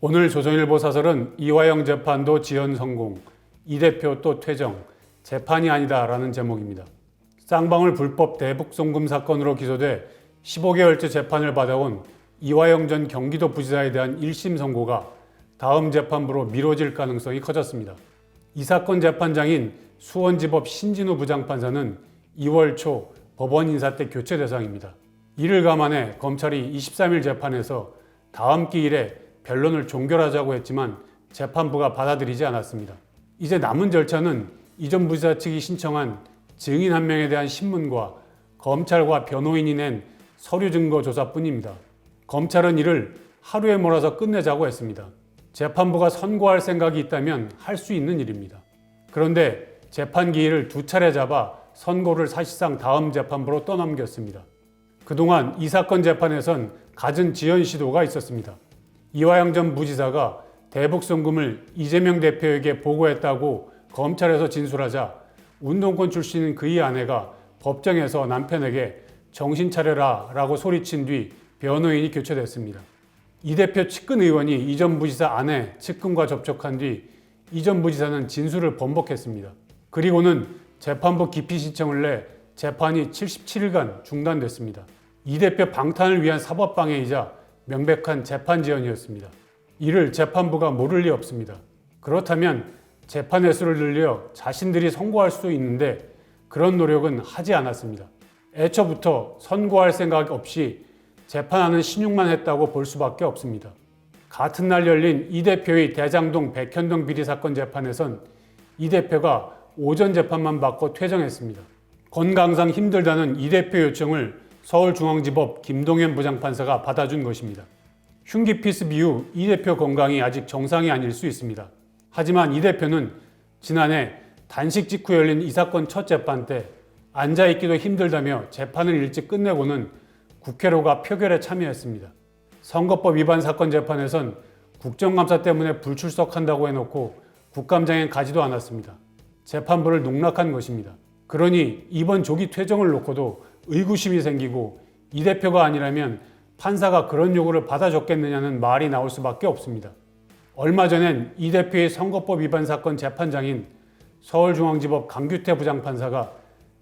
오늘 조선일보 사설은 이화영 재판도 지연 성공, 이 대표 또 퇴정, 재판이 아니다라는 제목입니다. 쌍방울 불법 대북 송금 사건으로 기소돼 15개월째 재판을 받아온 이화영 전 경기도 부지사에 대한 1심 선고가 다음 재판부로 미뤄질 가능성이 커졌습니다. 이 사건 재판장인 수원지법 신진우 부장판사는 2월 초 법원 인사 때 교체 대상입니다. 이를 감안해 검찰이 23일 재판에서 다음 기일에 변론을 종결하자고 했지만 재판부가 받아들이지 않았습니다. 이제 남은 절차는 이 전 부지사 측이 신청한 증인 한 명에 대한 신문과 검찰과 변호인이 낸 서류 증거 조사뿐입니다. 검찰은 이를 하루에 몰아서 끝내자고 했습니다. 재판부가 선고할 생각이 있다면 할 수 있는 일입니다. 그런데 재판 기일을 2차례 잡아 선고를 사실상 다음 재판부로 떠넘겼습니다. 그동안 이 사건 재판에선 갖은 지연 시도가 있었습니다. 이화영 전 부지사가 대북 송금을 이재명 대표에게 보고했다고 검찰에서 진술하자 운동권 출신인 그의 아내가 법정에서 남편에게 정신 차려라 라고 소리친 뒤 변호인이 교체됐습니다. 이 대표 측근 의원이 이 전 부지사 아내 측근과 접촉한 뒤 이 전 부지사는 진술을 번복했습니다. 그리고는 재판부 기피 신청을 내 재판이 77일간 중단됐습니다. 이 대표 방탄을 위한 사법방해이자 명백한 재판 지연이었습니다. 이를 재판부가 모를 리 없습니다. 그렇다면 재판 횟수를 늘려 자신들이 선고할 수도 있는데 그런 노력은 하지 않았습니다. 애초부터 선고할 생각 없이 재판하는 신용만 했다고 볼 수밖에 없습니다. 같은 날 열린 이 대표의 대장동 백현동 비리 사건 재판에선 이 대표가 오전 재판만 받고 퇴정했습니다. 건강상 힘들다는 이 대표 요청을 서울중앙지법 김동현 부장판사가 받아준 것입니다. 흉기 피습 이후 이 대표 건강이 아직 정상이 아닐 수 있습니다. 하지만 이 대표는 지난해 단식 직후 열린 이 사건 첫 재판 때 앉아있기도 힘들다며 재판을 일찍 끝내고는 국회로가 표결에 참여했습니다. 선거법 위반 사건 재판에선 국정감사 때문에 불출석한다고 해놓고 국감장에 가지도 않았습니다. 재판부를 농락한 것입니다. 그러니 이번 조기 퇴정을 놓고도 의구심이 생기고 이 대표가 아니라면 판사가 그런 요구를 받아줬겠느냐는 말이 나올 수밖에 없습니다. 얼마 전엔 이 대표의 선거법 위반 사건 재판장인 서울중앙지법 강규태 부장판사가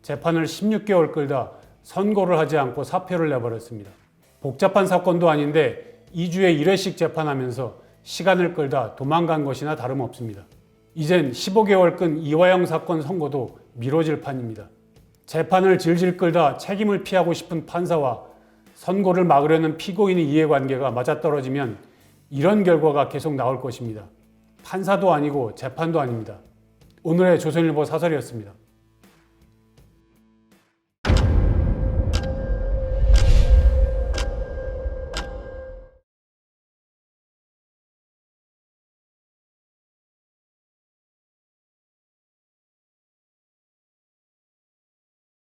재판을 16개월 끌다 선고를 하지 않고 사표를 내버렸습니다. 복잡한 사건도 아닌데 2주에 1회씩 재판하면서 시간을 끌다 도망간 것이나 다름없습니다. 이젠 15개월 끈 이화영 사건 선고도 미뤄질 판입니다. 재판을 질질 끌다 책임을 피하고 싶은 판사와 선고를 막으려는 피고인의 이해관계가 맞아떨어지면 이런 결과가 계속 나올 것입니다. 판사도 아니고 재판도 아닙니다. 오늘의 조선일보 사설이었습니다.